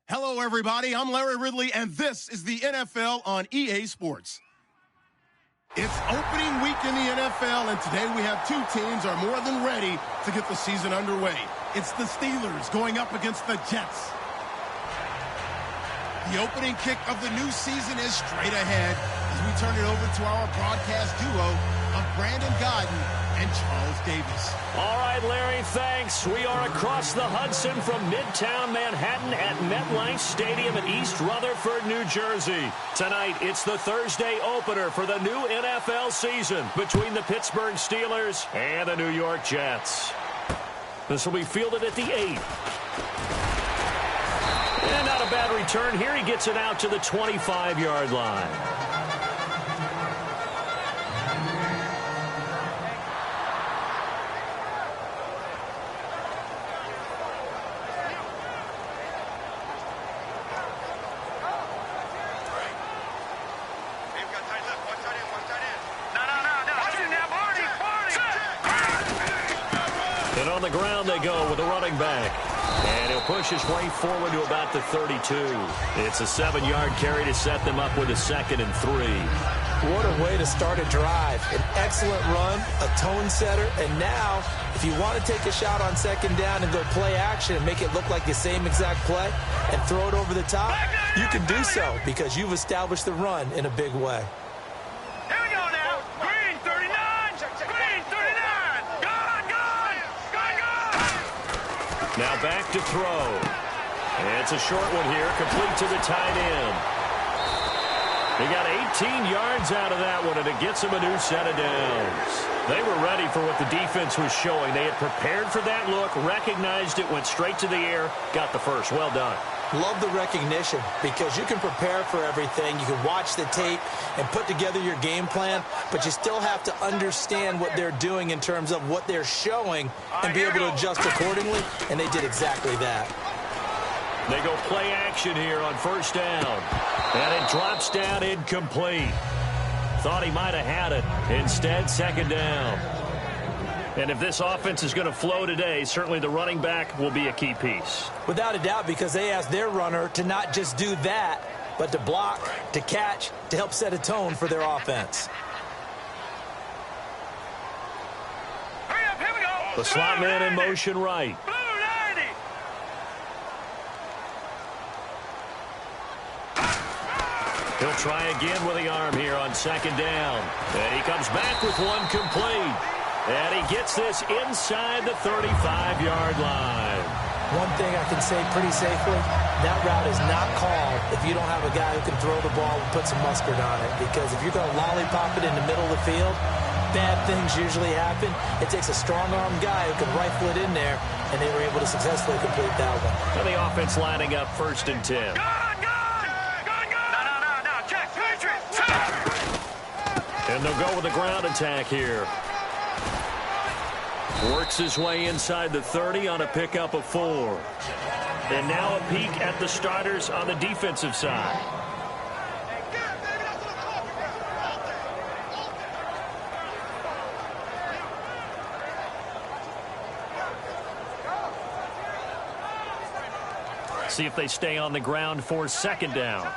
Hello, everybody. I'm Larry Ridley, and this is the NFL on EA Sports. It's opening week in the NFL, and today we have two teams are more than ready to get the season underway. It's the Steelers going up against the Jets. The opening kick of the new season is straight ahead as we turn it over to our broadcast duo of Brandon Godden and Charles Davis. All right, Larry, thanks. We are across the Hudson from Midtown Manhattan at MetLife Stadium in East Rutherford, New Jersey. Tonight, it's the Thursday opener for the new NFL season between the Pittsburgh Steelers and the New York Jets. This will be fielded at the 8. And not a bad return here. He gets it out to the 25-yard line. On the ground they go with the running back. And he'll push his way forward to about the 32. It's a 7-yard carry to set them up with a 2nd and 3. What a way to start a drive. An excellent run, a tone setter, and now if you want to take a shot on 2nd down and go play action and make it look like the same exact play and throw it over the top, you can do so because you've established the run in a big way. Now back to throw. It's a short one here, complete to the tight end. He got 18 yards out of that one, and it gets him a new set of downs. They were ready for what the defense was showing. They had prepared for that look, recognized it, went straight to the air, got the first. Well done. Love the recognition because you can prepare for everything. You can watch the tape and put together your game plan, but you still have to understand what they're doing in terms of what they're showing and be able to adjust accordingly, and they did exactly that. They go play action here on 1st down, and it drops down incomplete. Thought he might have had it. Instead, 2nd down. And if this offense is going to flow today, certainly the running back will be a key piece. Without a doubt, because they asked their runner to not just do that, but to block, to catch, to help set a tone for their offense. Here we go. The slot man in motion right. He'll try again with the arm here on 2nd down. And he comes back with one complete. And he gets this inside the 35-yard line. One thing I can say pretty safely, that route is not called if you don't have a guy who can throw the ball and put some mustard on it. Because if you're going to lollipop it in the middle of the field, bad things usually happen. It takes a strong-armed guy who can rifle it in there, and they were able to successfully complete that one. And the offense lining up 1st and 10. And they'll go with the ground attack here. Works his way inside the 30 on a pickup of 4. And now a peek at the starters on the defensive side. See if they stay on the ground for 2nd down.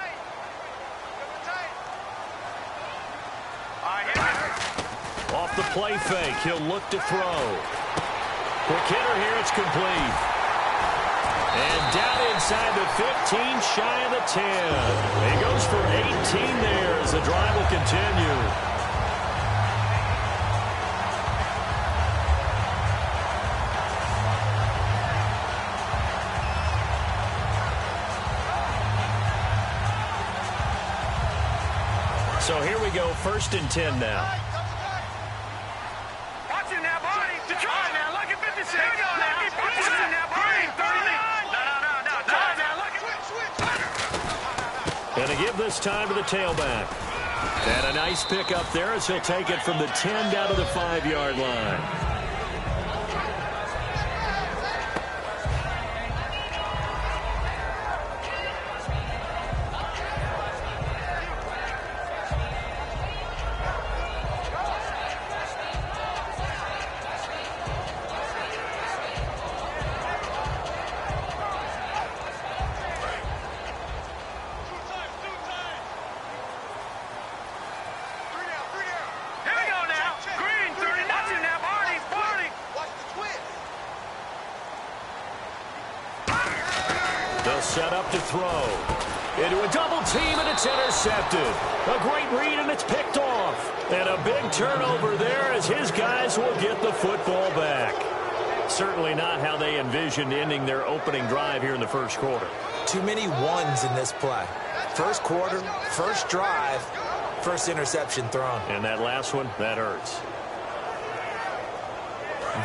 Off the play fake, he'll look to throw. Quick hitter here, it's complete. And down inside the 15, shy of the 10. He goes for 18 there as the drive will continue. So here we go, 1st and 10 now. And to give this time to the tailback. And a nice pickup there as he'll take it from the 10 down to the 5-yard line. set up to throw. Into a double team, and it's intercepted. A great read, and it's picked off. And a big turnover there as his guys will get the football back. Certainly not how they envisioned ending their opening drive here in the first quarter. Too many ones in this play. First quarter, first drive, first interception thrown. And that last one, that hurts.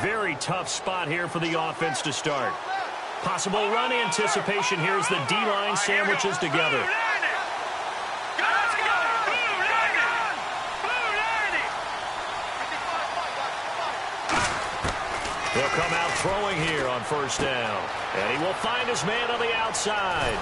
Very tough spot here for the offense to start. Possible run anticipation here as the D-line sandwiches together. He'll come out throwing here on first down. And he will find his man on the outside.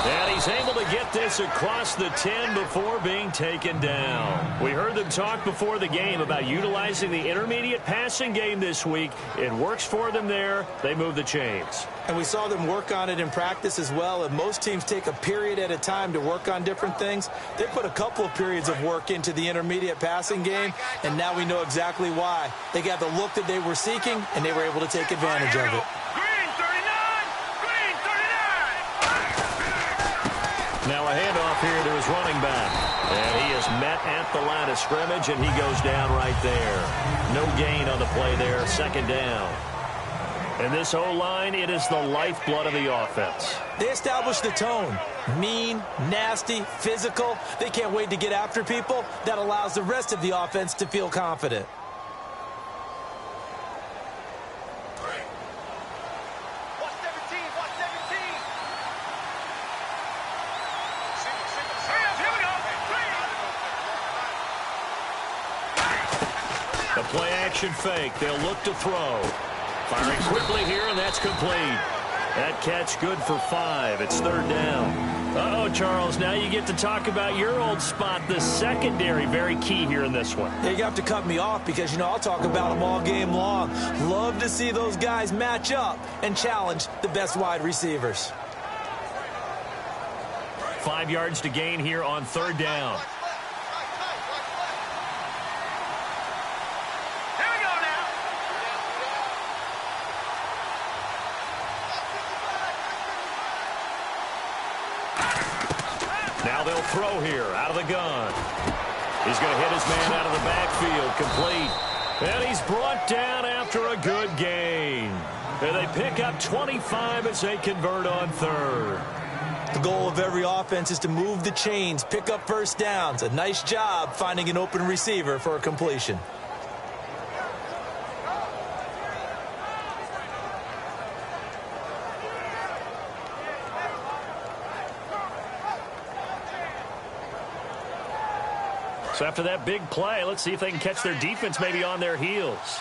And he's able to get this across the 10 before being taken down. We heard them talk before the game about utilizing the intermediate passing game this week. It works for them there. They move the chains. And we saw them work on it in practice as well. And most teams take a period at a time to work on different things. They put a couple of periods of work into the intermediate passing game, and now we know exactly why. They got the look that they were seeking, and they were able to take advantage of it. Now a handoff here to his running back. And he is met at the line of scrimmage, and he goes down right there. No gain on the play there, second down. And this O-line, it is the lifeblood of the offense. They establish the tone. Mean, nasty, physical. They can't wait to get after people. That allows the rest of the offense to feel confident. The play-action fake. They'll look to throw. Firing quickly here, and that's complete. That catch good for 5. It's third down. Uh-oh, Charles, now you get to talk about your old spot, the secondary. Very key here in this one. Yeah, you have to cut me off because, I'll talk about them all game long. Love to see those guys match up and challenge the best wide receivers. 5 yards to gain here on third down. Now they'll throw here out of the gun. He's going to hit his man out of the backfield, complete. And he's brought down after a good gain. And they pick up 25 as they convert on third. The goal of every offense is to move the chains, pick up first downs. A nice job finding an open receiver for a completion. So after that big play, let's see if they can catch their defense maybe on their heels.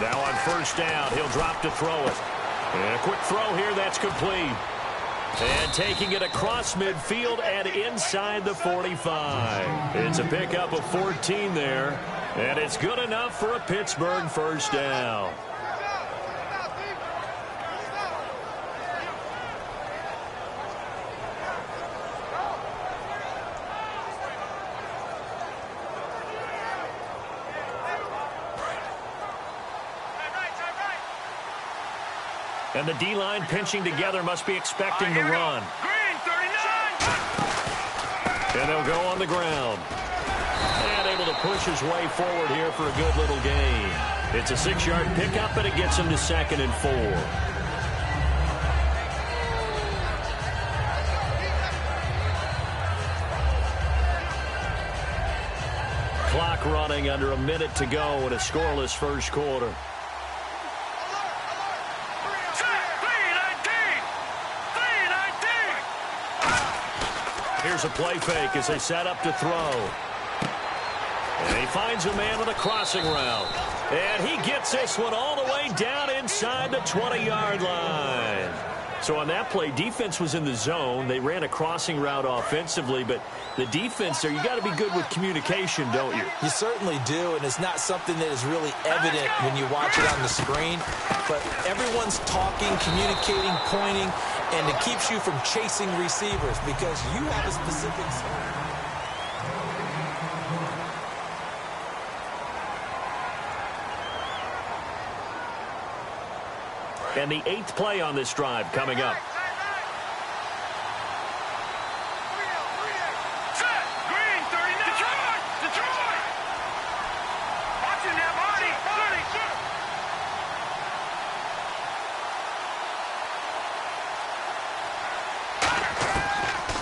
Now on first down, he'll drop to throw it. And a quick throw here, that's complete. And taking it across midfield and inside the 45. It's a pickup of 14 there. And it's good enough for a Pittsburgh first down. And the D-line pinching together must be expecting the run. And they'll go on the ground. And able to push his way forward here for a good little gain. It's a 6-yard pickup, and it gets him to 2nd and 4. Clock running under a minute to go in a scoreless first quarter. Here's a play fake as they set up to throw. And he finds a man on the crossing route. And he gets this one all the way down inside the 20-yard line. So on that play, defense was in the zone. They ran a crossing route offensively, but the defense there, you got to be good with communication, don't you? You certainly do, and it's not something that is really evident when you watch it on the screen. But everyone's talking, communicating, pointing, and it keeps you from chasing receivers because you have a specific zone. And the 8th play on this drive coming up.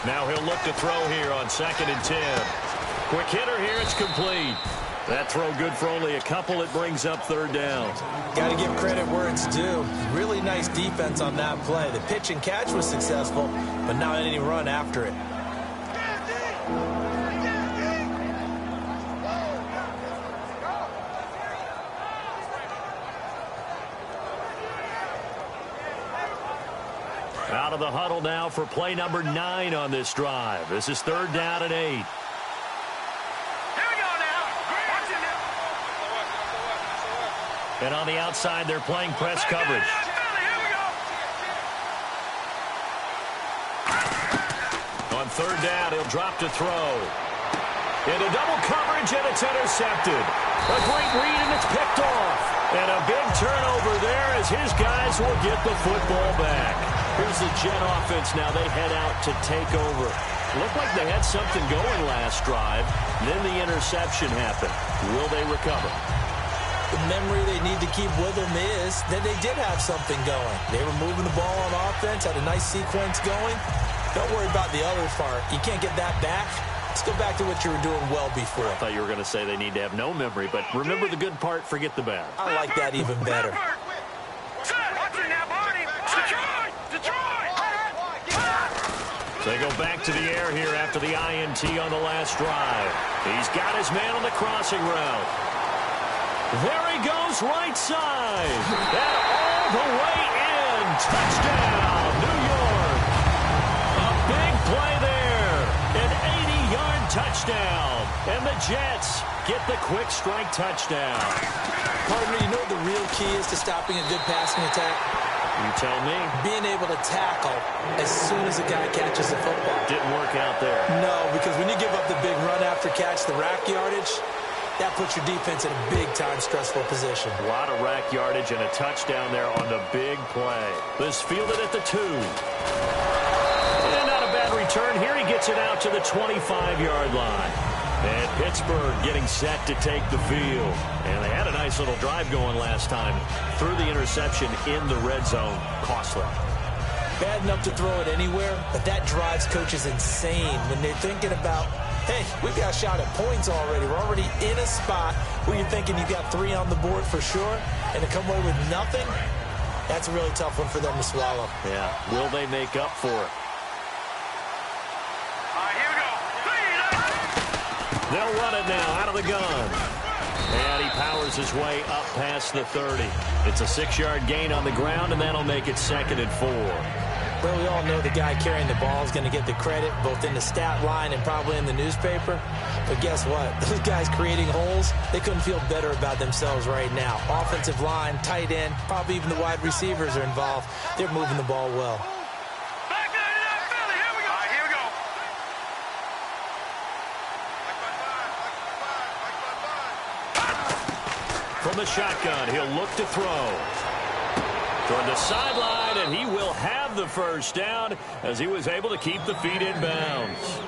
Now he'll look to throw here on 2nd and 10. Quick hitter here, it's complete. That throw good for only a couple. It brings up 3rd down. Got to give credit where it's due. Really nice defense on that play. The pitch and catch was successful, but not any run after it. Out of the huddle now for play number 9 on this drive. This is 3rd down and 8. And on the outside, they're playing press coverage. On 3rd down, he'll drop to throw. Into double coverage, and it's intercepted. A great read, and it's picked off. And a big turnover there as his guys will get the football back. Here's the Jet offense now. They head out to take over. Looked like they had something going last drive. Then the interception happened. Will they recover? The memory they need to keep with them is that they did have something going. They were moving the ball on offense, had a nice sequence going. Don't worry about the other part. You can't get that back. Let's go back to what you were doing well before. I thought you were going to say they need to have no memory, but remember the good part, forget the bad. I like that even better. They go back to the air here after the INT on the last drive. He's got his man on the crossing route. There he goes, right side. And all the way in. Touchdown, New York. A big play there. An 80-yard touchdown. And the Jets get the quick strike touchdown. Partner, you know what the real key is to stopping a good passing attack? You tell me. Being able to tackle as soon as a guy catches the football. Didn't work out there. No, because when you give up the big run after catch, the rack yardage, that puts your defense in a big-time stressful position. A lot of rack yardage and a touchdown there on the big play. This fielded at the 2. And not a bad return. Here he gets it out to the 25-yard line. And Pittsburgh getting set to take the field. And they had a nice little drive going last time. Threw the interception in the red zone. Costly. Bad enough to throw it anywhere, but that drives coaches insane when they're thinking about, hey, we've got a shot at points already. We're already in a spot where you're thinking you've got 3 on the board for sure, and to come away with nothing, that's a really tough one for them to swallow. Yeah. Will they make up for it? They'll run it now out of the gun. And he powers his way up past the 30. It's a 6-yard gain on the ground, and that'll make it 2nd and 4. Well, we all know the guy carrying the ball is going to get the credit, both in the stat line and probably in the newspaper. But guess what? Those guys creating holes, they couldn't feel better about themselves right now. Offensive line, tight end, probably even the wide receivers are involved. They're moving the ball well. From the shotgun, he'll look to throw. Toward the sideline, and he will have the first down as he was able to keep the feet in bounds.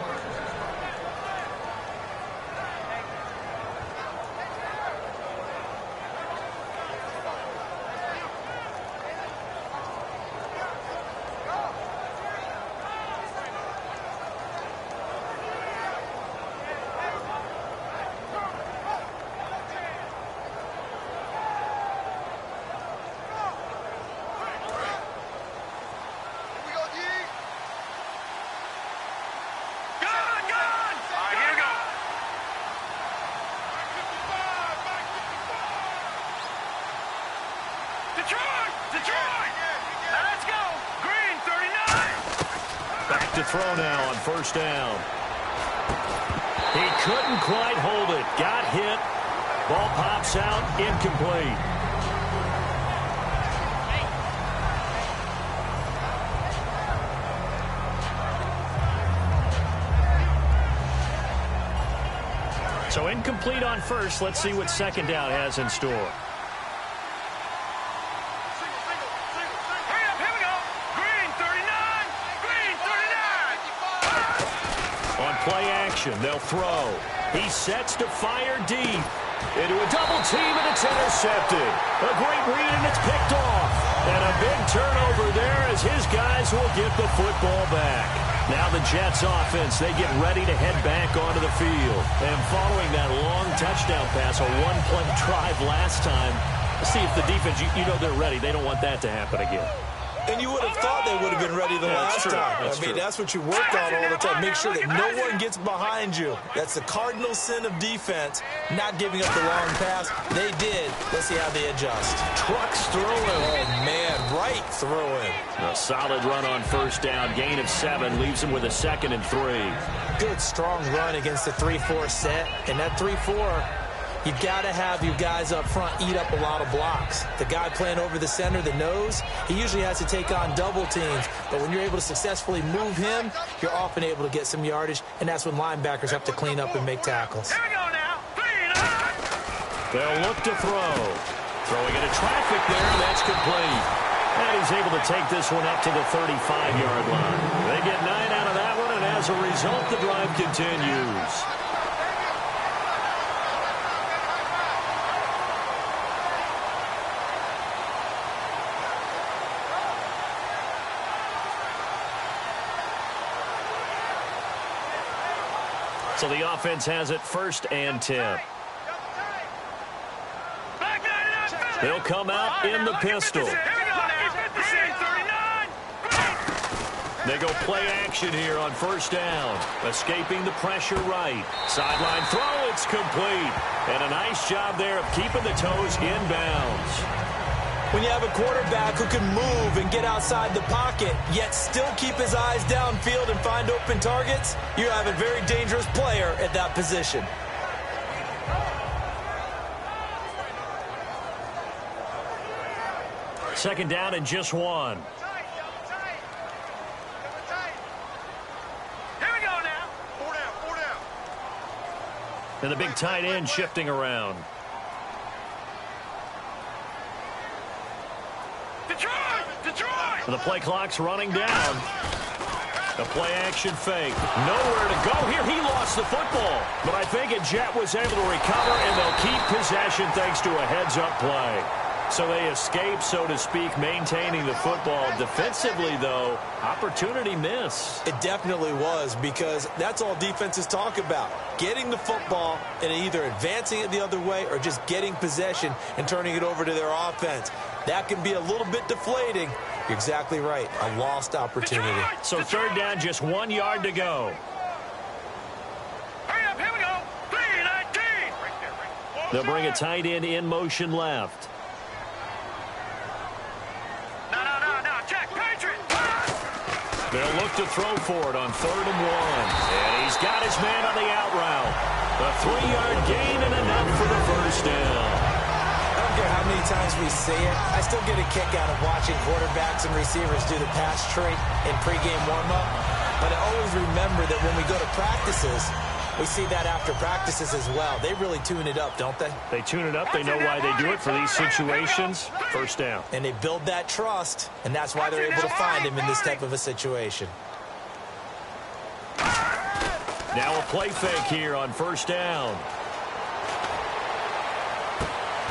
To throw now on first down. He couldn't quite hold it. Got hit. Ball pops out. Incomplete. So incomplete on first. Let's see what second down has in store. formation. They'll throw. He sets to fire deep. Into a double team, and it's intercepted. A great read, and it's picked off. And a big turnover there as his guys will get the football back. Now the Jets offense, they get ready to head back onto the field. And following that long touchdown pass, a one-play drive last time, let's see if the defense, you know they're ready. They don't want that to happen again. And you would have thought they would have been ready the last time. I mean, that's what you work on all the time. Make sure that no one gets behind you. That's the cardinal sin of defense, not giving up the long pass. They did. Let's see how they adjust. Trucks through him. Oh, man, right through him. A solid run on first down. Gain of 7 leaves him with a 2nd and 3. Good, strong run against the 3-4 set. And that 3-4... you've got to have you guys up front eat up a lot of blocks. The guy playing over the center, the nose, he usually has to take on double teams. But when you're able to successfully move him, you're often able to get some yardage, and that's when linebackers have to clean up and make tackles. Here we go now. They'll look to throw. Throwing into traffic there, and that's complete. And he's able to take this one up to the 35-yard line. They get 9 out of that one, and as a result, the drive continues. So the offense has it 1st and 10. They'll come out in the pistol. They go play action here on 1st down. Escaping the pressure right. Sideline throw, it's complete. And a nice job there of keeping the toes inbounds. When you have a quarterback who can move and get outside the pocket, yet still keep his eyes downfield and find open targets, you have a very dangerous player at that position. Second down and just 1. Here we go now. 4 down. And the big tight end shifting around. Detroit! The play clock's running down. The play action fake. Nowhere to go here. He lost the football. But I think Jet was able to recover, and they'll keep possession thanks to a heads-up play. So they escape, so to speak, maintaining the football. Defensively, though, opportunity miss. It definitely was, because that's all defenses talk about. Getting the football and either advancing it the other way or just getting possession and turning it over to their offense. That can be a little bit deflating. You're exactly right. A lost opportunity. So 3rd down, just 1 yard to go. Hurry up, here we go. 3-19. They'll bring a tight end in motion left. No. Check. Patriot. They'll look to throw for it on 3rd and 1. And he's got his man on the out route. A 3-yard gain and enough for the 1st down. I don't care how many times we see it. I still get a kick out of watching quarterbacks and receivers do the pass tree in pregame warm-up. But I always remember that when we go to practices, we see that after practices as well. They really tune it up, don't they? They tune it up. They know why they do it for these situations. 1st down. And they build that trust, and that's why they're able to find him in this type of a situation. Now a play fake here on 1st down.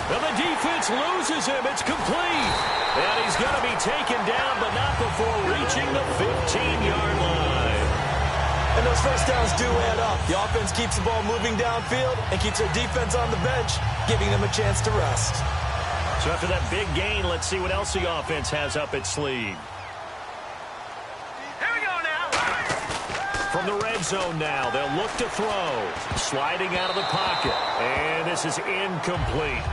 Now the defense loses him. It's complete. And he's going to be taken down, but not before reaching the 15-yard line. And those 1st downs do add up. The offense keeps the ball moving downfield and keeps their defense on the bench, giving them a chance to rest. So after that big gain, let's see what else the offense has up its sleeve. Here we go now. From the red zone now, they'll look to throw. Sliding out of the pocket. And this is incomplete.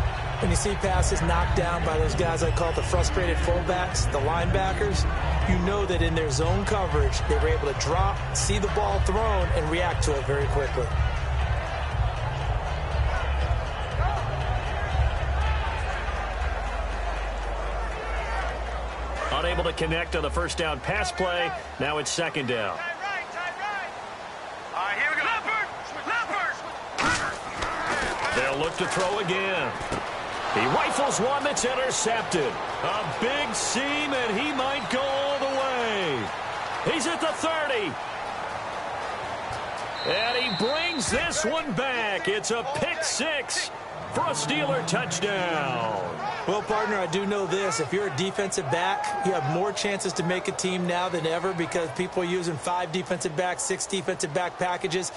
When you see passes knocked down by those guys I call the frustrated fullbacks, the linebackers, you know that in their zone coverage, they were able to drop, see the ball thrown, and react to it very quickly. Unable to connect on the 1st down pass play. Now it's 2nd down. All right, here we go. Leopard. They'll look to throw again. He rifles one that's intercepted. A big seam, and he might go all the way. He's at the 30. And he brings this one back. It's a pick six for a Steeler touchdown. Well, partner, I do know this. If you're a defensive back, you have more chances to make a team now than ever because people are using 5 defensive backs, 6 defensive back packages.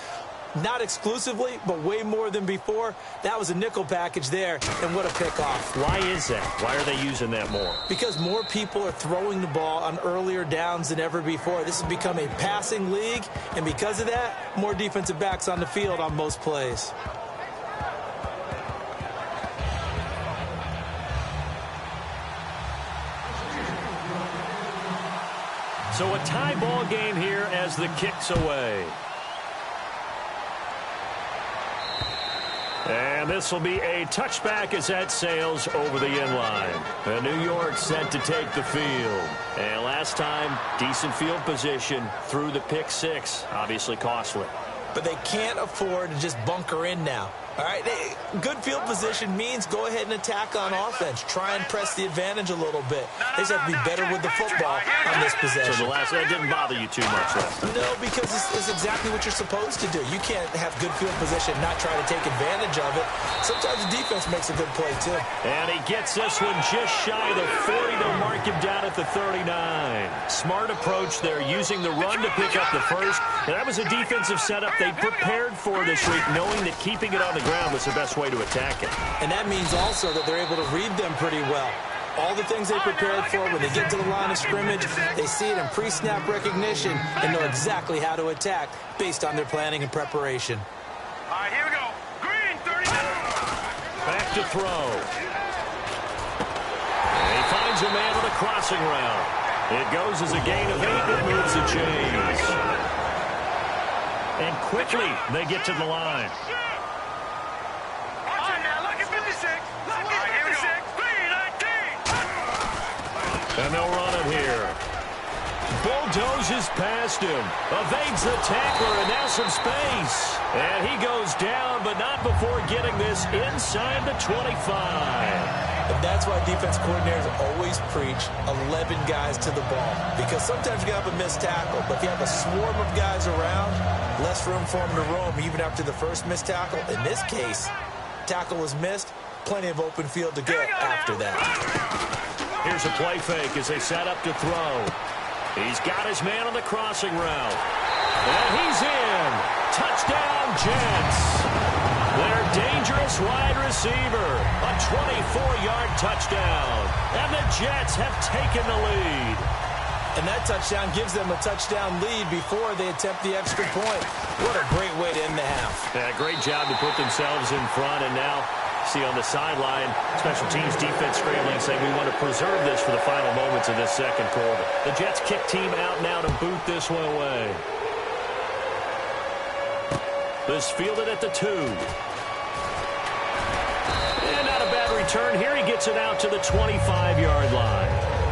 Not exclusively, but way more than before. That was a nickel package there, and what a pickoff. Why is that? Why are they using that more? Because more people are throwing the ball on earlier downs than ever before. This has become a passing league, and because of that, more defensive backs on the field on most plays. So a tie ball game here as the kick's away. And this will be a touchback as that sails over the end line. And New York set to take the field. And last time, decent field position through the pick six. Obviously costly. But they can't afford to just bunker in now. All right, good field position means go ahead and attack on offense. Try and press the advantage a little bit. They just have to be better with the football on this possession. So that didn't bother you too much, though? No, because it's exactly what you're supposed to do. You can't have good field position and not try to take advantage of it. Sometimes the defense makes a good play, too. And he gets this one just shy of the 40. They'll mark him down at the 39. Smart approach there, using the run to pick up the first. And that was a defensive setup they prepared for this week, knowing that keeping it on the ground was the best way to attack it. And that means also that they're able to read them pretty well. All the things they prepared for, when they get to the line of scrimmage, they see it in pre-snap recognition and know exactly how to attack based on their planning and preparation. All right, here we go. Green, 39. Back to throw. And he finds a man with a crossing route. It goes as a gain of 8 that moves the chains. And quickly, they get to the line. And they'll run it here. Bulldozes past him. Evades the tackler, and now some space. And he goes down, but not before getting this inside the 25. And that's why defense coordinators always preach 11 guys to the ball. Because sometimes you have a missed tackle, but if you have a swarm of guys around, less room for them to roam even after the first missed tackle. In this case, tackle was missed, plenty of open field to get after that. Here's a play fake as they set up to throw. He's got his man on the crossing route. And he's in. Touchdown, Jets. Their dangerous wide receiver. A 24-yard touchdown. And the Jets have taken the lead. And that touchdown gives them a touchdown lead before they attempt the extra point. What a great way to end the half. Yeah, great job to put themselves in front, and now see on the sideline, special teams defense scrambling, saying we want to preserve this for the final moments of this second quarter. The Jets kick team out now to boot this one away. This fielded at the 2. And not a bad return here. He gets it out to the 25-yard line.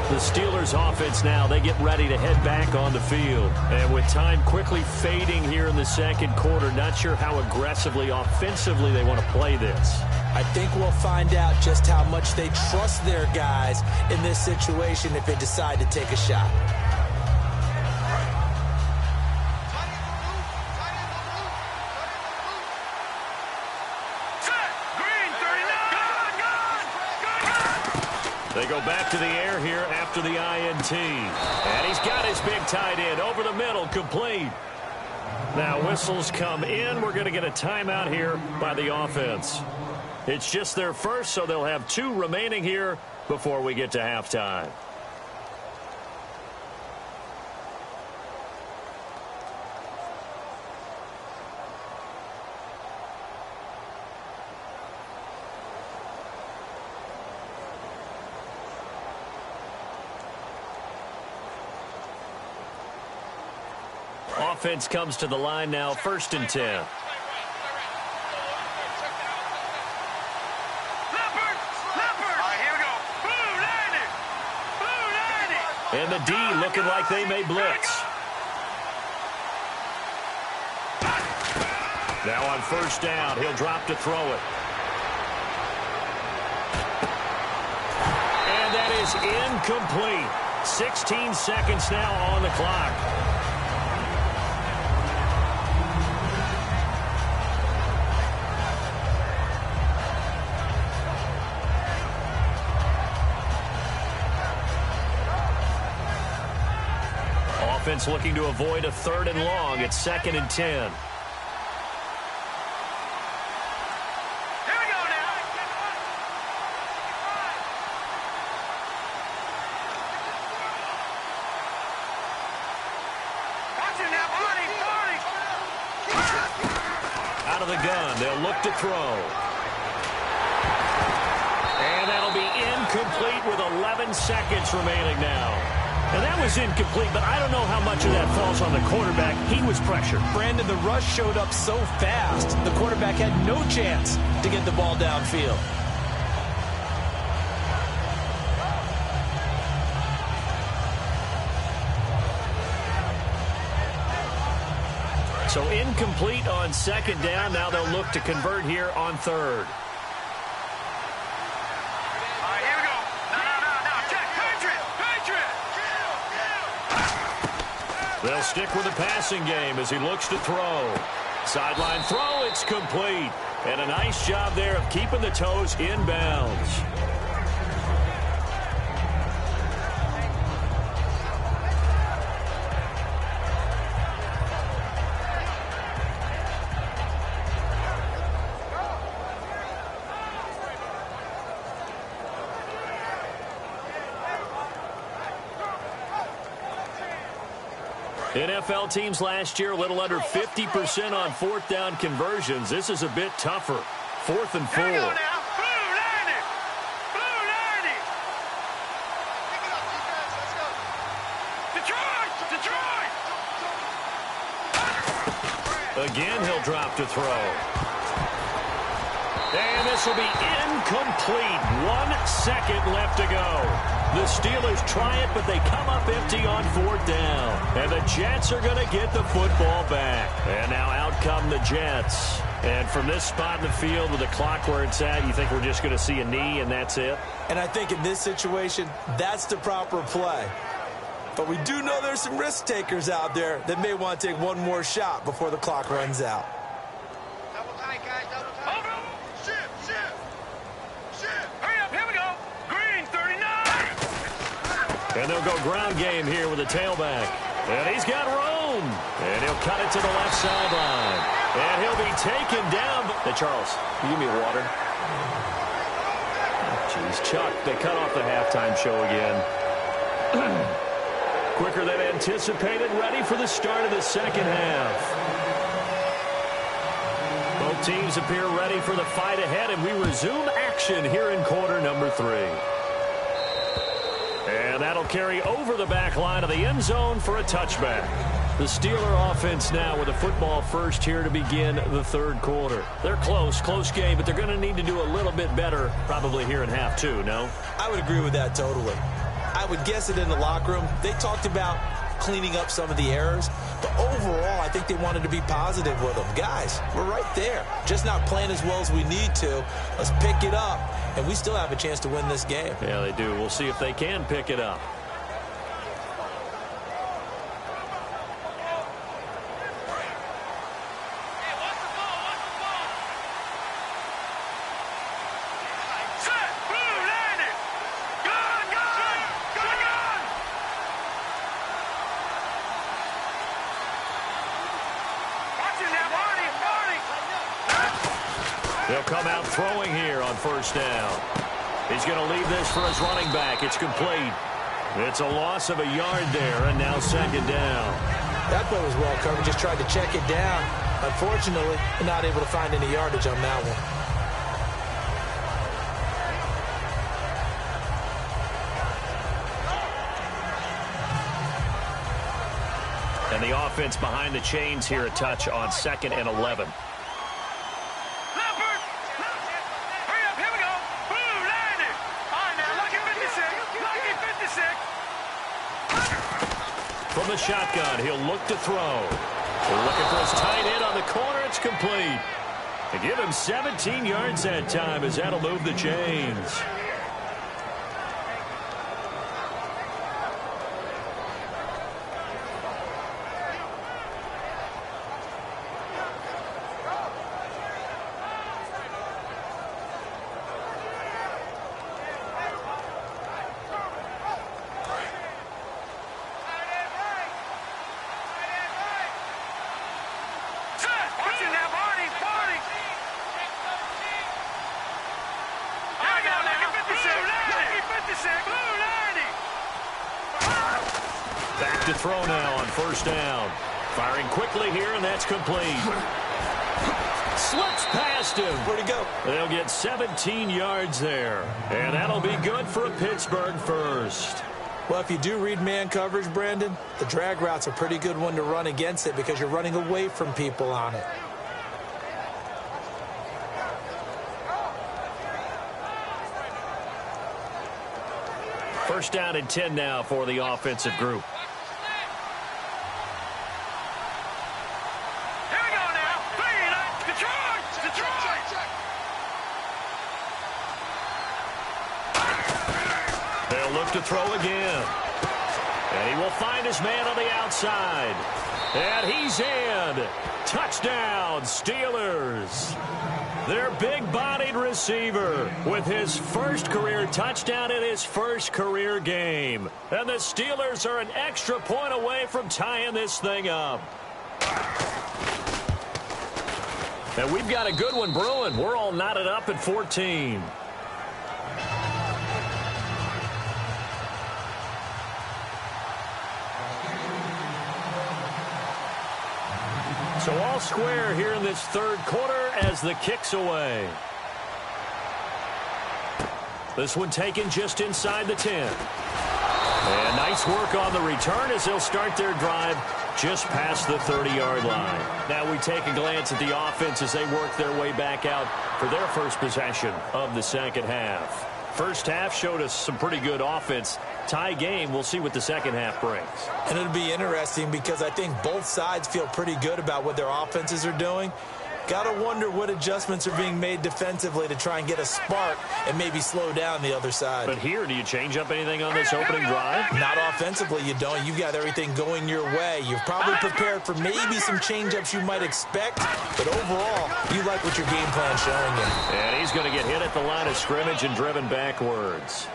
The Steelers offense now, they get ready to head back on the field. And with time quickly fading here in the second quarter, not sure how aggressively, offensively they want to play this. I think we'll find out just how much they trust their guys in this situation if they decide to take a shot. They go back to the air here after the INT. And he's got his big tight end over the middle, complete. Now whistles come in. We're going to get a timeout here by the offense. It's just their first, so they'll have 2 remaining here before we get to halftime. Offense comes to the line now, 1st and 10. And the D looking like they may blitz. Now on 1st down, he'll drop to throw it. And that is incomplete. 16 seconds now on the clock. offense looking to avoid a 3rd and long. It's 2nd and 10. Out of the gun, they'll look to throw. And that'll be incomplete with 11 seconds remaining now. And that was incomplete, but I don't know how much of that falls on the quarterback. He was pressured. Brandon, the rush showed up so fast, the quarterback had no chance to get the ball downfield. So incomplete on 2nd down. Now they'll look to convert here on 3rd. They'll stick with the passing game as he looks to throw. Sideline throw, it's complete. And a nice job there of keeping the toes in bounds. NFL teams last year a little under 50% on 4th down conversions. This is a bit tougher. 4th and 4. Again, he'll drop to throw. And this will be incomplete. 1 second left to go. The Steelers try it, but they come up empty on 4th down. And the Jets are going to get the football back. And now out come the Jets. And from this spot in the field with the clock where it's at, you think we're just going to see a knee and that's it? And I think in this situation, that's the proper play. But we do know there's some risk takers out there that may want to take one more shot before the clock runs out. Double tight, guys, double tight. Shift. Hurry up, here we go. Green, 39. And they'll go ground game here with the tailback. And he's got room. And he'll cut it to the left sideline. And he'll be taken down. Hey, Charles, can you give me water? Jeez, Chuck, they cut off the halftime show again. Quicker than anticipated, ready for the start of the 2nd half. Both teams appear ready for the fight ahead, and we resume action here in quarter number 3. And that'll carry over the back line of the end zone for a touchback. The Steeler offense now with a football first here to begin the 3rd quarter. They're close game, but they're going to need to do a little bit better probably here in half 2, no? I would agree with that totally. I would guess it in the locker room. They talked about cleaning up some of the errors, but overall, I think they wanted to be positive with them. Guys, we're right there. Just not playing as well as we need to. Let's pick it up, and we still have a chance to win this game. Yeah, they do. We'll see if they can pick it up. They'll come out throwing here on 1st down. He's going to leave this for his running back. It's complete. It's a loss of a yard there, and now 2nd down. That play was well covered. Just tried to check it down. Unfortunately, not able to find any yardage on that one. And the offense behind the chains here a touch on 2nd and 11. From the shotgun, he'll look to throw. They're looking for his tight end on the corner. It's complete. They give him 17 yards that time as that'll move the chains. Back to throw now on first down. Firing quickly here, and that's complete. Slips past him. Where'd he go? They'll get 17 yards there. And that'll be good for a Pittsburgh first. Well, if you do read man coverage, Brandon, the drag route's a pretty good one to run against it because you're running away from people on it. First down and 10 now for the offensive group. To throw again. And he will find his man on the outside. And he's in. Touchdown, Steelers. Their big-bodied receiver with his first career touchdown in his first career game. And the Steelers are an extra point away from tying this thing up. And we've got a good one brewing. We're all knotted up at 14. So all square here in this third quarter as the kick's away. This one taken just inside the 10. And nice work on the return as they'll start their drive just past the 30-yard line. Now we take a glance at the offense as they work their way back out for their first possession of the second half. First half showed us some pretty good offense. Tie game, we'll see what the second half brings. And it'll be interesting because I think both sides feel pretty good about what their offenses are doing. Got to wonder what adjustments are being made defensively to try and get a spark and maybe slow down the other side. But here, do you change up anything on this opening drive? Not offensively, you don't. You've got everything going your way. You've probably prepared for maybe some change-ups you might expect, but overall, you like what your game plan's showing you. And he's going to get hit at the line of scrimmage and driven backwards.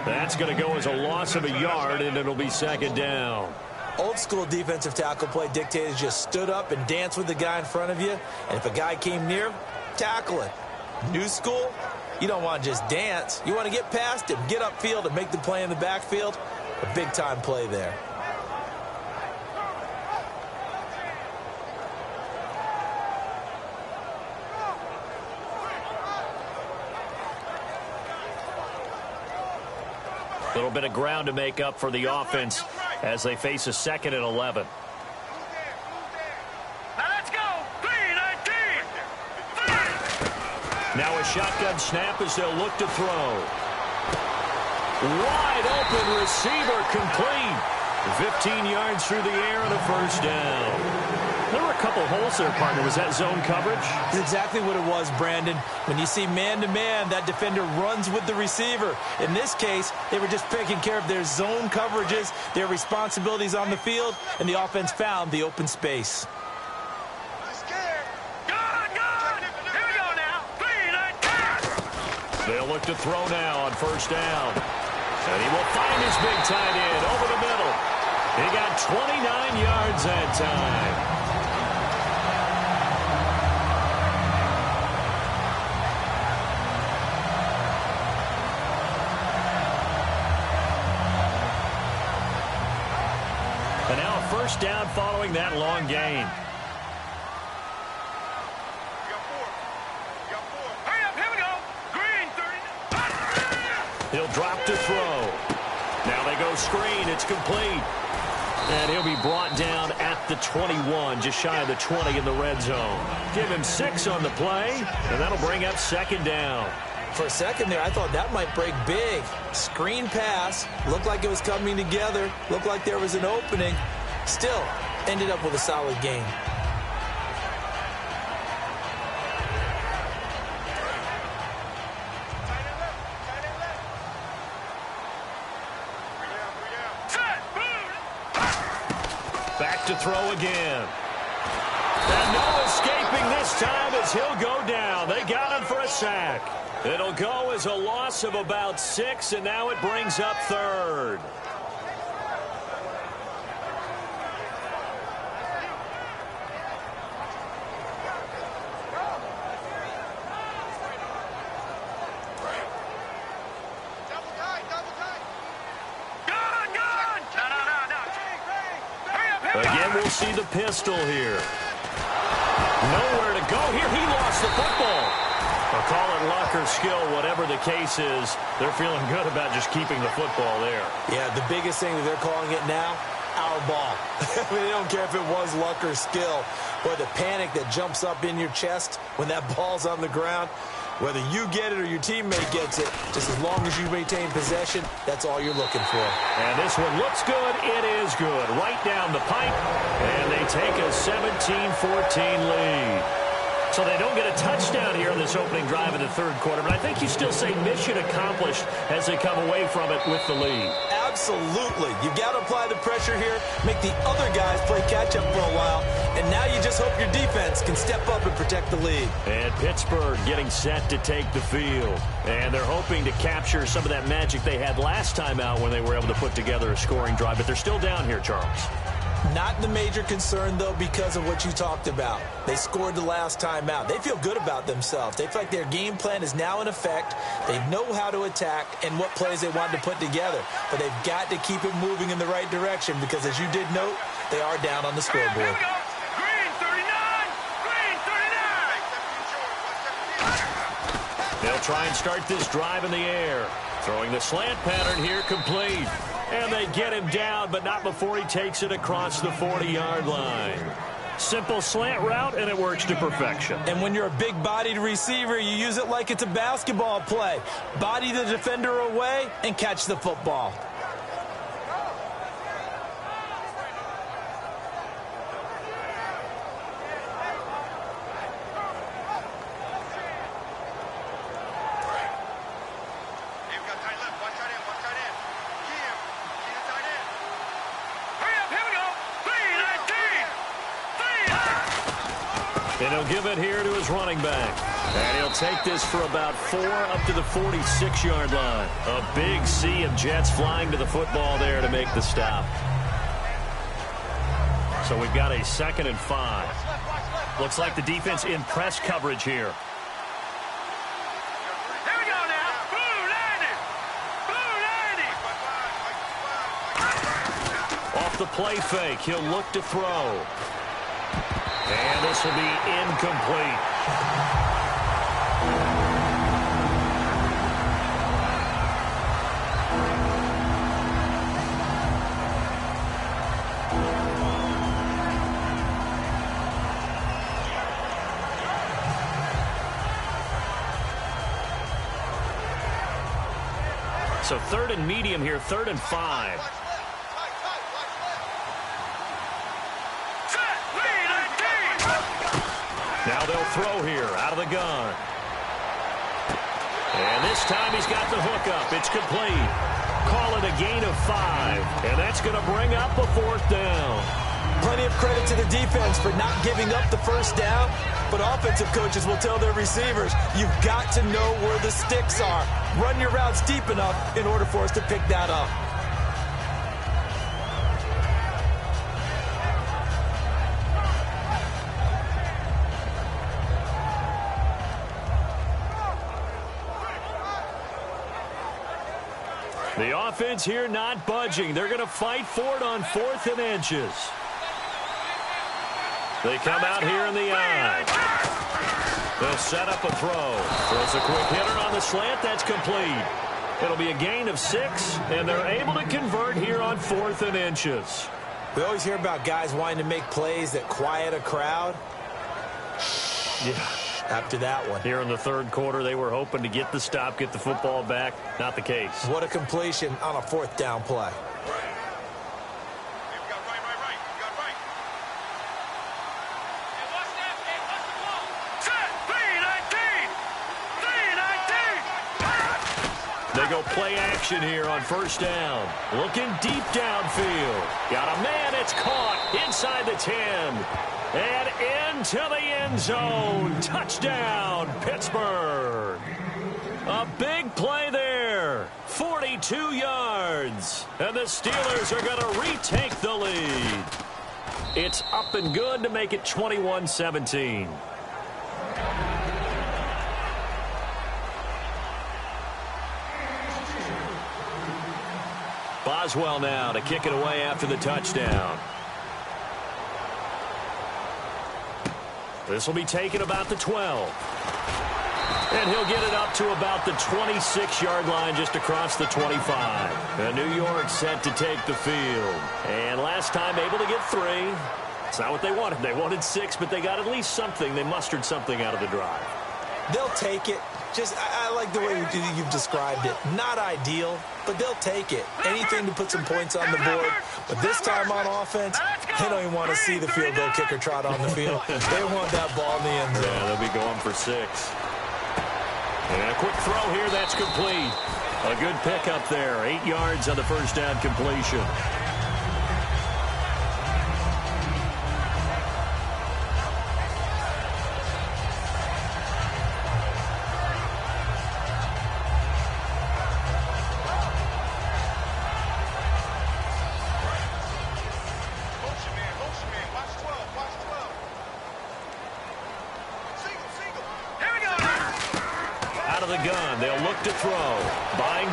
That's going to go as a loss of a yard, and it'll be second down. Old school defensive tackle play dictated just stood up and danced with the guy in front of you, and if a guy came near, tackle it. New school, you don't want to just dance. You want to get past him, get upfield, and make the play in the backfield. A big-time play there. A little bit of ground to make up for the offense as they face a second and 11. Now let's go. 3-19. Now a shotgun snap as they'll look to throw. Wide open receiver complete. 15 yards through the air and a first down. There were a couple holes there, partner. Was that zone coverage? That's exactly what it was, Brandon. When you see man-to-man, that defender runs with the receiver. In this case, they were just taking care of their zone coverages, their responsibilities on the field, and the offense found the open space. They'll look to throw now on first down. And he will find his big tight end over the middle. He got 29 yards that time. And now a first down following that long gain. He'll drop to throw. Now they go screen. It's complete. And he'll be brought down at the 21, just shy of the 20 in the red zone. Give him 6 on the play, and that'll bring up second down. For a second there, I thought that might break big. Screen pass. Looked like it was coming together. Looked like there was an opening. Still, ended up with a solid gain. Back to throw again. And no escaping this time as he'll go down. They got him for a sack. It'll go as a loss of about 6, and now it brings up third. He'll see the pistol here. Nowhere to go here. He lost the football. I'll call it luck or skill, whatever the case is. They're feeling good about just keeping the football there. Yeah, the biggest thing that they're calling it now, our ball. I mean, they don't care if it was luck or skill. Boy, the panic that jumps up in your chest when that ball's on the ground, whether you get it or your teammate gets it, just as long as you maintain possession, that's all you're looking for. And this one looks good. It is good. Right down the pipe. And they take a 17-14 lead. So they don't get a touchdown here on this opening drive in the third quarter. But I think you still say mission accomplished as they come away from it with the lead. Absolutely. You've got to apply the pressure here, make the other guys play catch-up for a while, and now you just hope your defense can step up and protect the lead. And Pittsburgh getting set to take the field. And they're hoping to capture some of that magic they had last time out when they were able to put together a scoring drive. But they're still down here, Charles. Not the major concern, though, because of what you talked about. They scored the last time out. They feel good about themselves. They feel like their game plan is now in effect. They know how to attack and what plays they want to put together. But they've got to keep it moving in the right direction because, as you did note, they are down on the scoreboard. Here we go. Green 39. Green 39. They'll try and start this drive in the air. Throwing the slant pattern here complete. And they get him down, but not before he takes it across the 40-yard line. Simple slant route, and it works to perfection. And when you're a big-bodied receiver, you use it like it's a basketball play. Body the defender away and catch the football. And he'll give it here to his running back. And he'll take this for about 4 up to the 46-yard line. A big sea of Jets flying to the football there to make the stop. So we've got a 2nd and 5. Looks like the defense in press coverage here. Here we go now. Blue 90. Blue 90. Off the play fake, he'll look to throw. And this will be incomplete. So 3rd and medium here, 3rd and 5. Now they'll throw here out of the gun. And this time he's got the hook up. It's complete. Call it a gain of 5. And that's going to bring up a 4th down. Plenty of credit to the defense for not giving up the first down. But offensive coaches will tell their receivers, you've got to know where the sticks are. Run your routes deep enough in order for us to pick that up. The offense here not budging. They're going to fight for it on 4th and inches. They come out here in the eye. They'll set up a throw. Throws a quick hitter on the slant. That's complete. It'll be a gain of 6, and they're able to convert here on 4th and inches. We always hear about guys wanting to make plays that quiet a crowd. Yeah. After that one. Here in the 3rd quarter, they were hoping to get the stop, get the football back. Not the case. What a completion on a 4th down play. They go play action here on 1st down. Looking deep downfield. Got a man. It's caught inside the 10. And into the end zone. Touchdown, Pittsburgh. A big play there. 42 yards. And the Steelers are going to retake the lead. It's up and good to make it 21-17. Boswell now to kick it away after the touchdown. This will be taken about the 12. And he'll get it up to about the 26-yard line just across the 25. And New York set to take the field. And last time able to get 3. It's not what they wanted. They wanted 6, but they got at least something. They mustered something out of the drive. They'll take it. I like the way you've described it. Not ideal, but they'll take it. Anything to put some points on the board. But this time on offense, they don't even want to see the field goal kicker trot on the field. They want that ball in the end zone. Yeah, they'll be going for 6. And a quick throw here, that's complete. A good pickup there. 8 yards on the first down completion.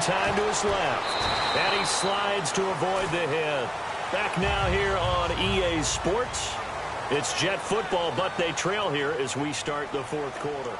Time to his left, and he slides to avoid the hit. Back now here on EA Sports. It's Jet football, but they trail here as we start the fourth quarter.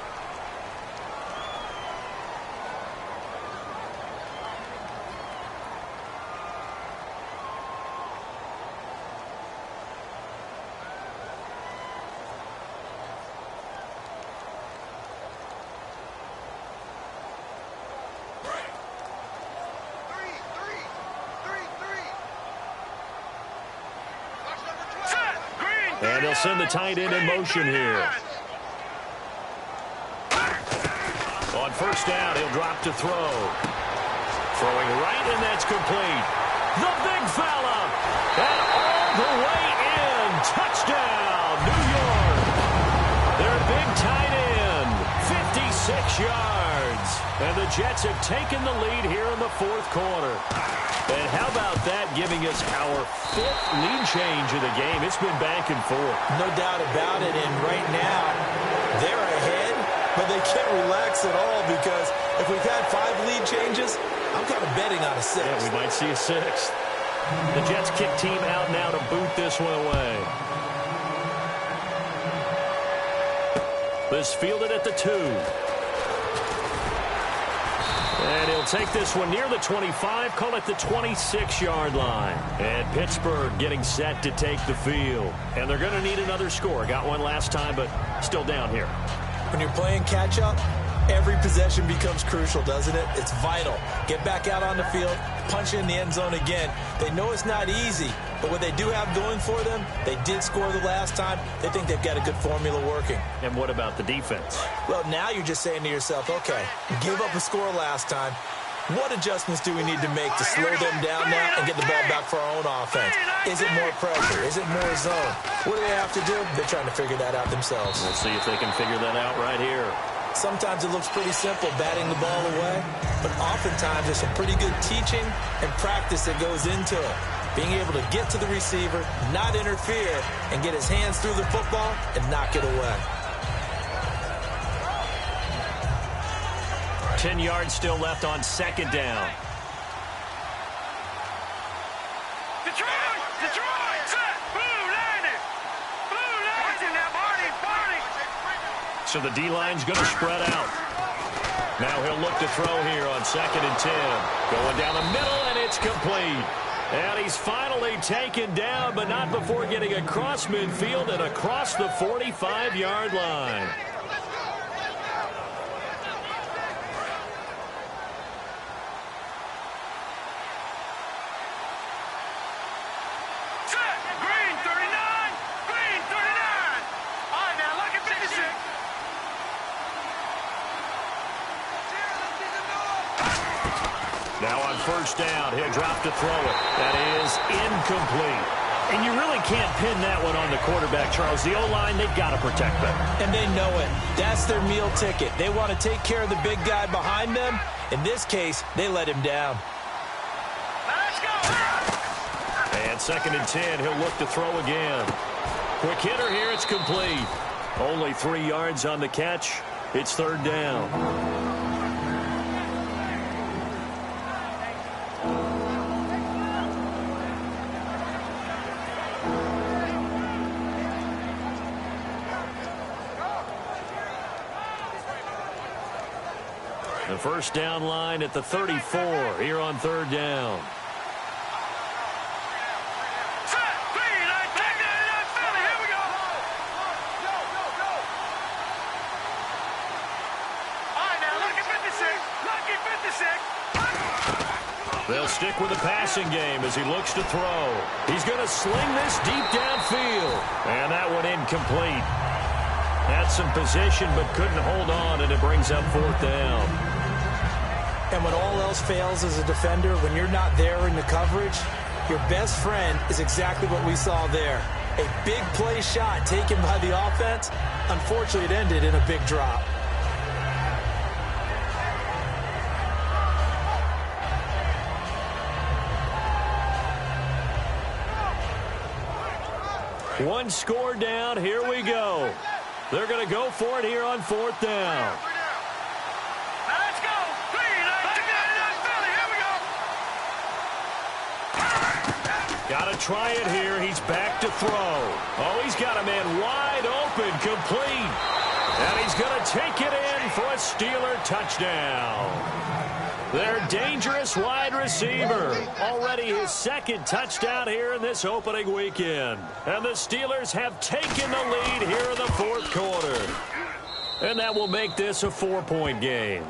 And he'll send the tight end in motion here. On first down, he'll drop to throw. Throwing right, and that's complete. The big fella. And all the way in. Touchdown, New York. Their big tight end, 56 yards. And the Jets have taken the lead here in the fourth quarter. And how about that, giving us our 5th lead change of the game? It's been back and forth. No doubt about it. And right now, they're ahead, but they can't relax at all because if we've had 5 lead changes, I'm kind of betting on a 6th. Yeah, we might see a 6th. The Jets kick team out now to boot this one away. This fielded at the 2. And he'll take this one near the 25, call it the 26-yard line. And Pittsburgh getting set to take the field. And they're going to need another score. Got one last time, but still down here. When you're playing catch-up, every possession becomes crucial, doesn't it? It's vital. Get back out on the field, punch in the end zone again. They know it's not easy, but what they do have going for them, they did score the last time. They think they've got a good formula working. And what about the defense? Well, now you're just saying to yourself, okay, give up a score last time. What adjustments do we need to make to slow them down now and get the ball back for our own offense? Is it more pressure? Is it more zone? What do they have to do? They're trying to figure that out themselves. We'll see if they can figure that out right here. Sometimes it looks pretty simple, batting the ball away, but oftentimes there's some pretty good teaching and practice that goes into it. Being able to get to the receiver, not interfere, and get his hands through the football and knock it away. 10 yards still left on second down. Detroit! Set! Blue line it! Blue line it! Now, Barney! So the D-line's going to spread out. Now he'll look to throw here on 2nd and 10. Going down the middle, and it's complete. And he's finally taken down, but not before getting across midfield and across the 45-yard line. Green 39! Green 39! All right, now look at 56. Now on first down, he'll drop to throw it. That is incomplete. And you really can't pin that one on the quarterback, Charles. The O-line, they've got to protect them. And they know it. That's their meal ticket. They want to take care of the big guy behind them. In this case, they let him down. Let's go! And 2nd and 10, he'll look to throw again. Quick hitter here, it's complete. Only 3 yards on the catch. It's 3rd down. The first down line at the 34 here on third down. They'll stick with the passing game as he looks to throw. He's going to sling this deep downfield. And that one incomplete. Had some position but couldn't hold on, and it brings up fourth down. And when all else fails as a defender, when you're not there in the coverage, your best friend is exactly what we saw there. A big play shot taken by the offense. Unfortunately, it ended in a big drop. One score down. Here we go. They're going to go for it here on fourth down. Let's go. Got to try it here. He's back to throw. Oh, he's got a man wide open, complete. And he's going to take it in for a Steeler touchdown. Their dangerous wide receiver. Already his second touchdown here in this opening weekend. And the Steelers have taken the lead here in the fourth quarter. And that will make this a 4-point game.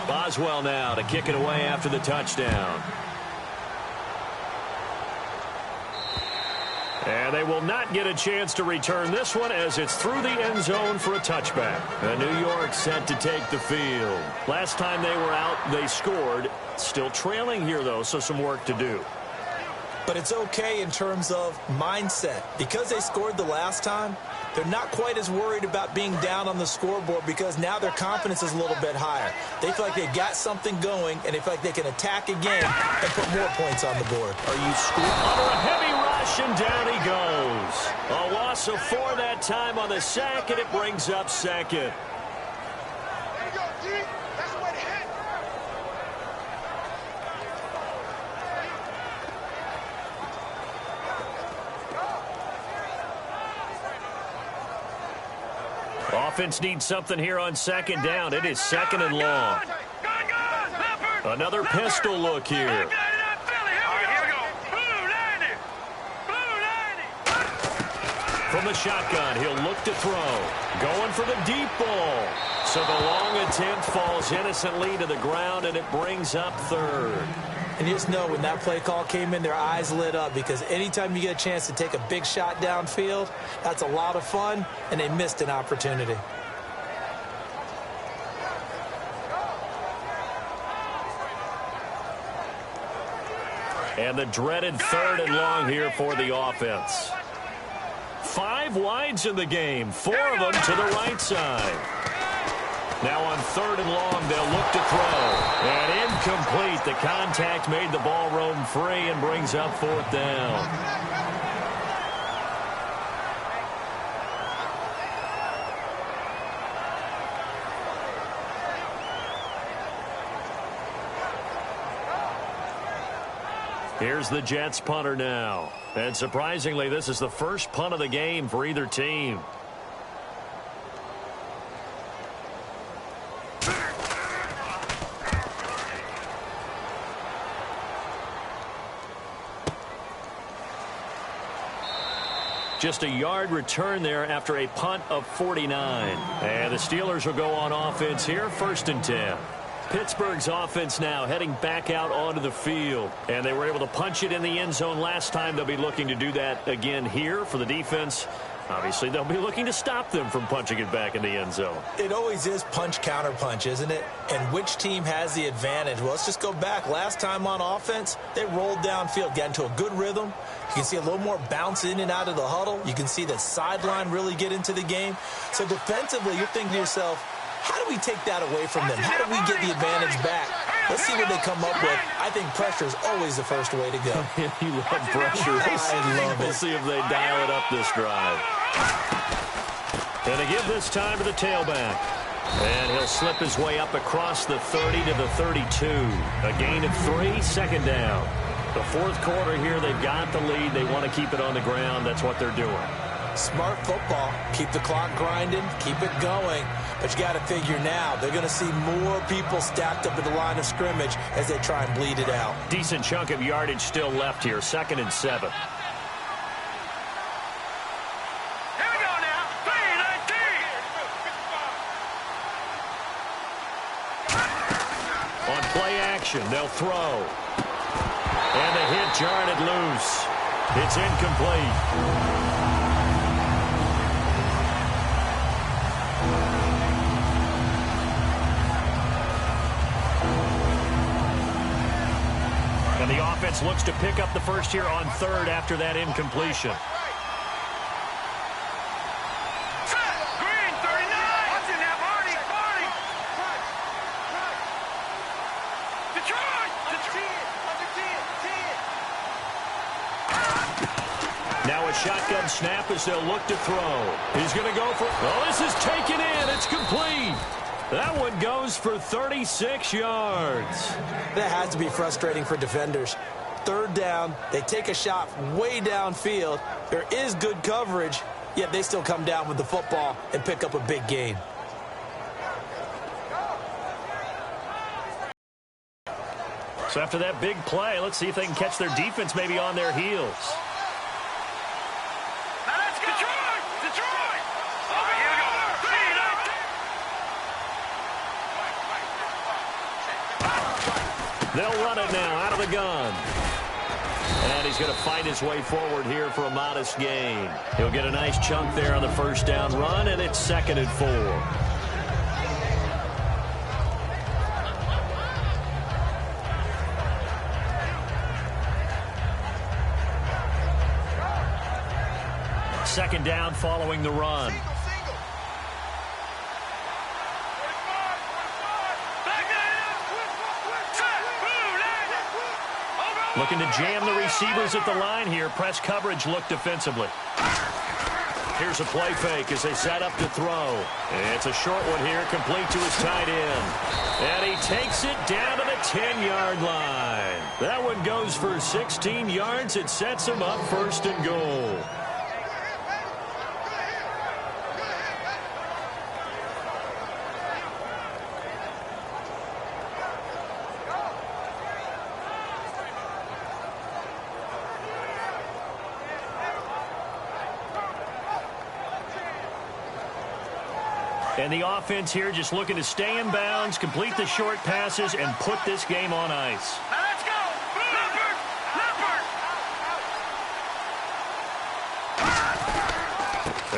Boswell now to kick it away after the touchdown. And they will not get a chance to return this one as it's through the end zone for a touchback. And New York set to take the field. Last time they were out, they scored. Still trailing here, though, so some work to do. But it's okay in terms of mindset. Because they scored the last time, they're not quite as worried about being down on the scoreboard because now their confidence is a little bit higher. They feel like they've got something going, and they feel like they can attack again and put more points on the board. Are you screwed? Under a heavy rush, and down he goes. A loss of 4 that time on the sack, and it brings up second. There you go, G. That's the way to hit. Offense needs something here on second down. It is second and long. Another pistol look here. From the shotgun, he'll look to throw. Going for the deep ball. So the long attempt falls innocently to the ground, and it brings up third. And you just know when that play call came in, their eyes lit up because anytime you get a chance to take a big shot downfield, that's a lot of fun, and they missed an opportunity. And the dreaded third and long here for the offense. 5 wides in the game, 4 of them to the right side. Now on third and long, they'll look to throw. And incomplete. The contact made the ball roam free and brings up fourth down. Here's the Jets punter now. And surprisingly, this is the first punt of the game for either team. Just a yard return there after a punt of 49. And the Steelers will go on offense here, 1st and 10. Pittsburgh's offense now heading back out onto the field. And they were able to punch it in the end zone last time. They'll be looking to do that again here for the defense. Obviously, they'll be looking to stop them from punching it back in the end zone. It always is punch, counter punch, isn't it? And which team has the advantage? Well, let's just go back. Last time on offense, they rolled downfield, got into a good rhythm. You can see a little more bounce in and out of the huddle. You can see the sideline really get into the game. So defensively, you're thinking to yourself, how do we take that away from them? How do we get the advantage back? Let's see what they come up with. I think pressure is always the first way to go. You love pressure. I love it. We'll see if they dial it up this drive. And they give this time to the tailback. And he'll slip his way up across the 30 to the 32. A gain of 3, 2nd down. The fourth quarter here, they've got the lead. They want to keep it on the ground. That's what they're doing. Smart football. Keep the clock grinding, keep it going. But you got to figure now, they're going to see more people stacked up at the line of scrimmage as they try and bleed it out. Decent chunk of yardage still left here, 2nd and 7. Here we go now. 3-19. On play action, they'll throw. And the hit jarred it loose. It's incomplete. And the offense looks to pick up the first here on 3rd after that incompletion. Green, 39. What's in that, Marty? Detroit. Now a shotgun snap as they'll look to throw. He's going to go for... Oh, this is taken in. It's complete. That one goes for 36 yards. That has to be frustrating for defenders. 3rd down, they take a shot way downfield. There is good coverage, yet they still come down with the football and pick up a big gain. So after that big play, let's see if they can catch their defense maybe on their heels. Now let's go. Detroit. Over here we go. 3-19. They'll run it now out of the gun. And he's going to fight his way forward here for a modest gain. He'll get a nice chunk there on the first down run, and it's 2nd and 4. Second down following the run. Looking to jam the receivers at the line here. Press coverage look defensively. Here's a play fake as they set up to throw. It's a short one here, complete to his tight end. And he takes it down to the 10-yard line. That one goes for 16 yards. It sets him up 1st and goal. And the offense here just looking to stay in bounds, complete the short passes, and put this game on ice. Now let's go. Leopard.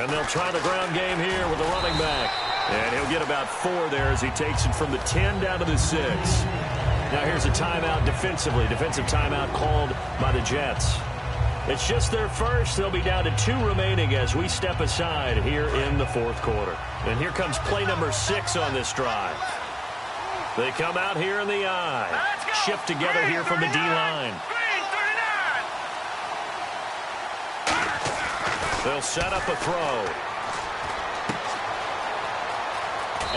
And they'll try the ground game here with the running back. And he'll get about 4 there as he takes it from the 10 down to the 6. Now here's a timeout defensively. Defensive timeout called by the Jets. It's just their first. They'll be down to 2 remaining as we step aside here in the 4th quarter. And here comes play number 6 on this drive. They come out here in the eye. Shift together here from the D-line. They'll set up a throw.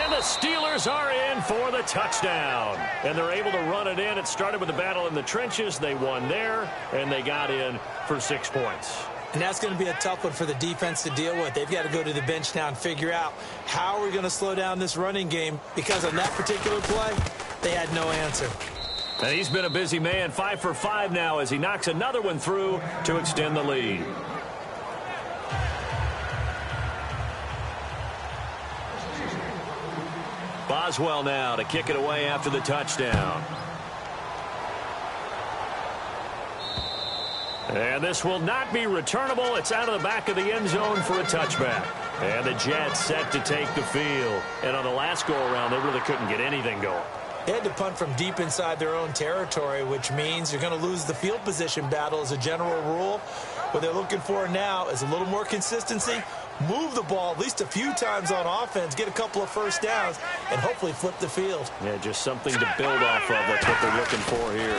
And the Steelers are in for the touchdown. And they're able to run it in. It started with a battle in the trenches. They won there, and they got in for 6 points. And that's going to be a tough one for the defense to deal with. They've got to go to the bench now and figure out how are we going to slow down this running game, because on that particular play, they had no answer. And he's been a busy man, 5 for 5 now as he knocks another one through to extend the lead. Boswell now to kick it away after the touchdown. And this will not be returnable. It's out of the back of the end zone for a touchback. And the Jets set to take the field. And on the last go-around, they really couldn't get anything going. They had to punt from deep inside their own territory, which means you're going to lose the field position battle as a general rule. What they're looking for now is a little more consistency, move the ball at least a few times on offense, get a couple of first downs, and hopefully flip the field. Yeah, just something to build off of. That's what they're looking for here.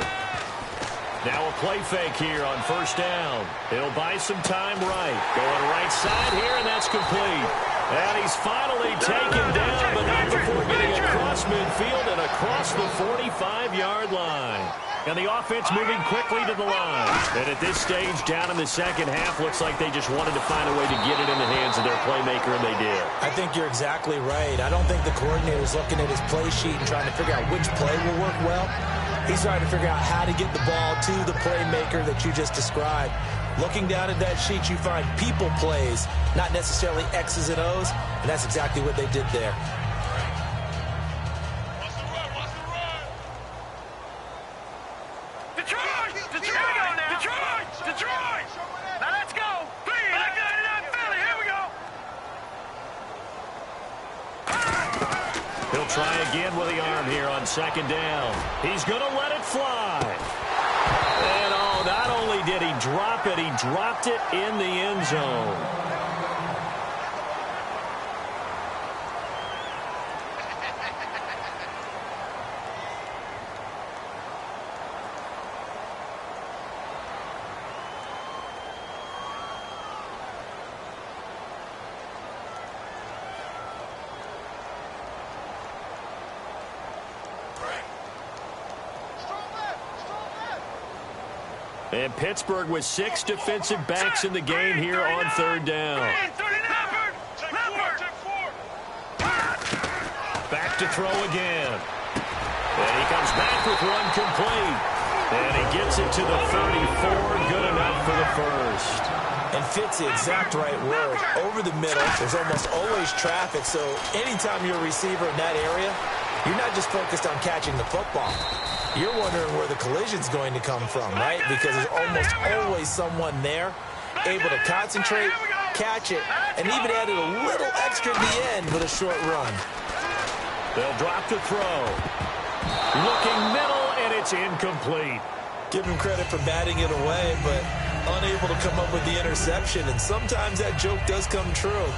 Now a play fake here on first down. He'll buy some time right. Going right side here, and that's complete. And he's finally taken down, but not before getting across midfield and across the 45-yard line. And the offense moving quickly to the line. And at this stage, down in the second half, looks like they just wanted to find a way to get it in the hands of their playmaker, and they did. I think you're exactly right. I don't think the coordinator's looking at his play sheet and trying to figure out which play will work well. He's trying to figure out how to get the ball to the playmaker that you just described. Looking down at that sheet, you find people plays, not necessarily X's and O's, and that's exactly what they did there. Try again with the arm here on second down. He's going to let it fly. And not only did he drop it, he dropped it in the end zone. And Pittsburgh with 6 defensive backs in the game here on third down. Back to throw again. And he comes back with one complete. And he gets it to the 34. Good enough for the first. And fits the exact right word. Over the middle, there's almost always traffic. So anytime you're a receiver in that area, you're not just focused on catching the football. You're wondering where the collision's going to come from, right? Because there's almost always someone there able to concentrate, catch it, and even added a little extra at the end with a short run. They'll drop to throw. Looking middle, and it's incomplete. Give him credit for batting it away, but unable to come up with the interception. And sometimes that joke does come true.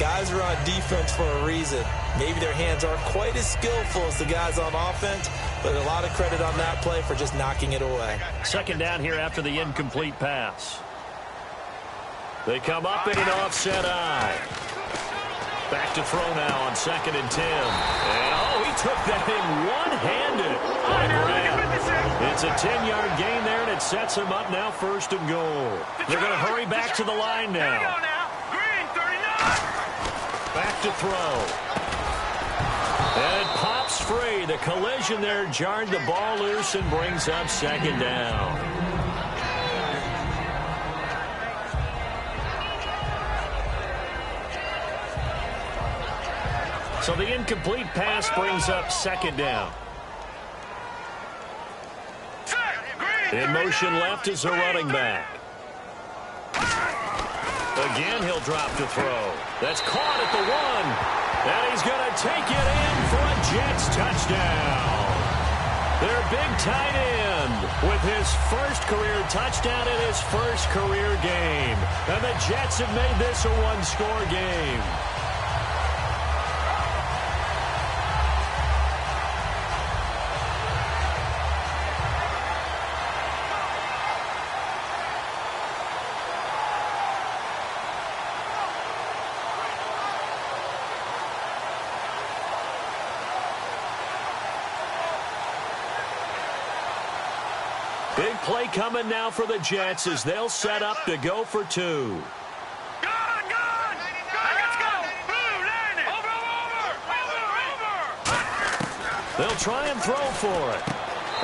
Guys are on defense for a reason. Maybe their hands aren't quite as skillful as the guys on offense, but a lot of credit on that play for just knocking it away. Second down here after the incomplete pass. They come up in an offset eye. Back to throw now on 2nd and 10. And, he took that in one-handed. It's a 10-yard gain there, and it sets him up now 1st and goal. They're going to hurry back to the line now. Back to throw. And it pops free. The collision there jarred the ball loose and brings up 2nd down. So the incomplete pass brings up 2nd down. In motion left is a running back. Again, he'll drop to throw. That's caught at the 1. And he's going to take it in for a Jets touchdown. Their big tight end with his first career touchdown in his first career game. And the Jets have made this a one-score game. Big play coming now for the Jets as they'll set up to go for 2. Let's go. Blue, line it. Over. They'll try and throw for it.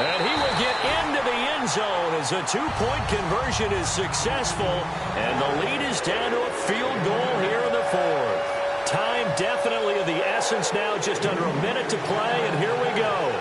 And he will get into the end zone as a 2-point conversion is successful. And the lead is down to a field goal here in the 4th. Time definitely of the essence now, just under a minute to play, and here we go.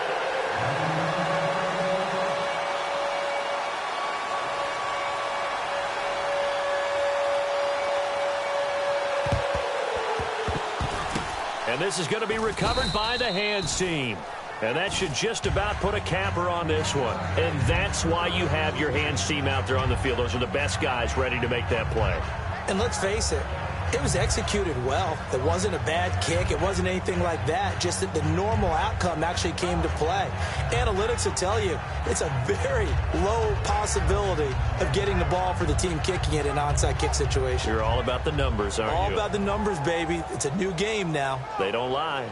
And this is going to be recovered by the hands team. And that should just about put a capper on this one. And that's why you have your hands team out there on the field. Those are the best guys ready to make that play. And let's face it, it was executed well. It wasn't a bad kick. It wasn't anything like that. Just that the normal outcome actually came to play. Analytics will tell you it's a very low possibility of getting the ball for the team kicking it in an onside kick situation. You're all about the numbers, aren't you? All about the numbers, baby. It's a new game now. They don't lie.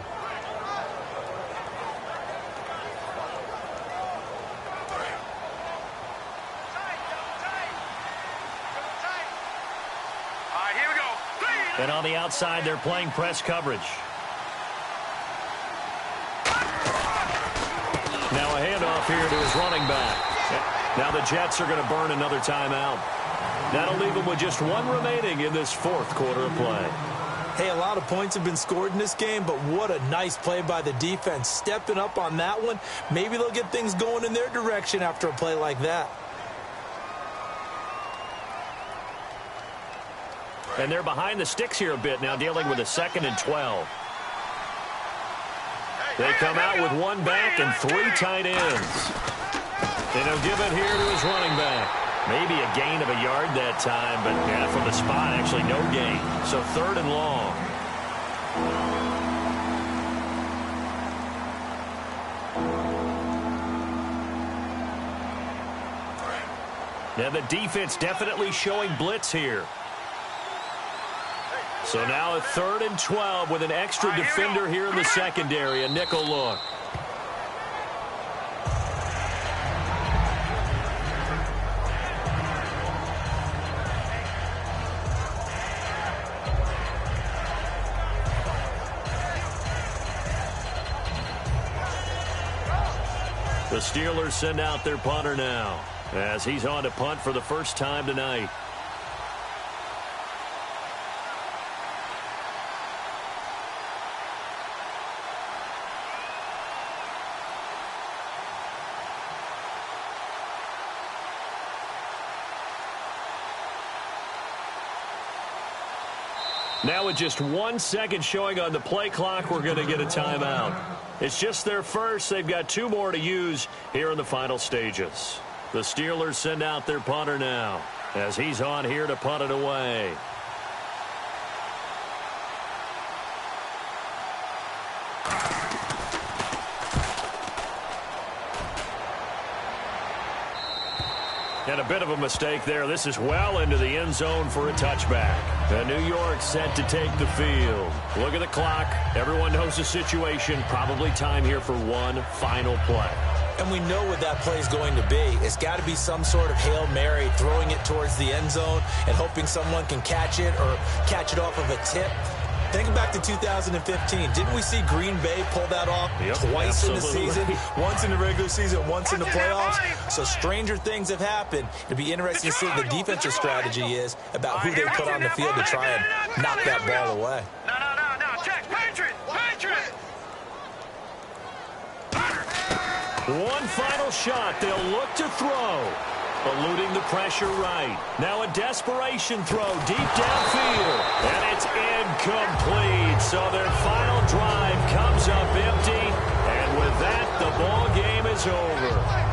And on the outside, they're playing press coverage. Now a handoff here to his running back. Now the Jets are going to burn another timeout. That'll leave them with just one remaining in this fourth quarter of play. Hey, a lot of points have been scored in this game, but what a nice play by the defense. Stepping up on that one, maybe they'll get things going in their direction after a play like that. And they're behind the sticks here a bit now, dealing with a 2nd and 12. They come out with one back and 3 tight ends. And he'll give it here to his running back. Maybe a gain of a yard that time, but yeah, from the spot, actually no gain. So 3rd and long. Now the defense definitely showing blitz here. So now a 3rd and 12 with an extra defender here in the secondary, a nickel look. The Steelers send out their punter now as he's on to punt for the first time tonight. Now with just 1 second showing on the play clock, we're going to get a timeout. It's just their first. They've got 2 more to use here in the final stages. The Steelers send out their punter now as he's on here to punt it away. And a bit of a mistake there. This is well into the end zone for a touchback. And New York set to take the field. Look at the clock. Everyone knows the situation. Probably time here for one final play. And we know what that play is going to be. It's got to be some sort of Hail Mary, throwing it towards the end zone and hoping someone can catch it or catch it off of a tip. Think back to 2015. Didn't we see Green Bay pull that off twice in the season? Once in the regular season, once in the playoffs. So stranger things have happened. It'll be interesting to see what the defensive strategy is about who they put on the field to try and knock that ball away. No. Check. Patriot. One final shot. They'll look to throw. Eluding the pressure right. Now a desperation throw deep downfield. And it's incomplete. So their final drive comes up empty. And with that, the ball game is over.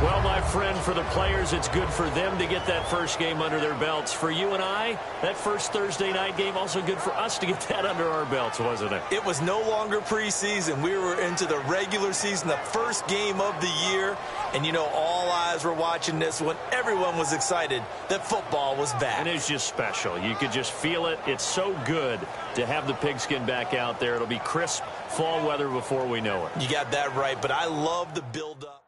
Well, my friend, for the players, it's good for them to get that first game under their belts. For you and I, that first Thursday night game, also good for us to get that under our belts, wasn't it? It was no longer preseason. We were into the regular season, the first game of the year. And, you know, all eyes were watching this when everyone was excited that football was back. And it's just special. You could just feel it. It's so good to have the pigskin back out there. It'll be crisp fall weather before we know it. You got that right, but I love the build-up.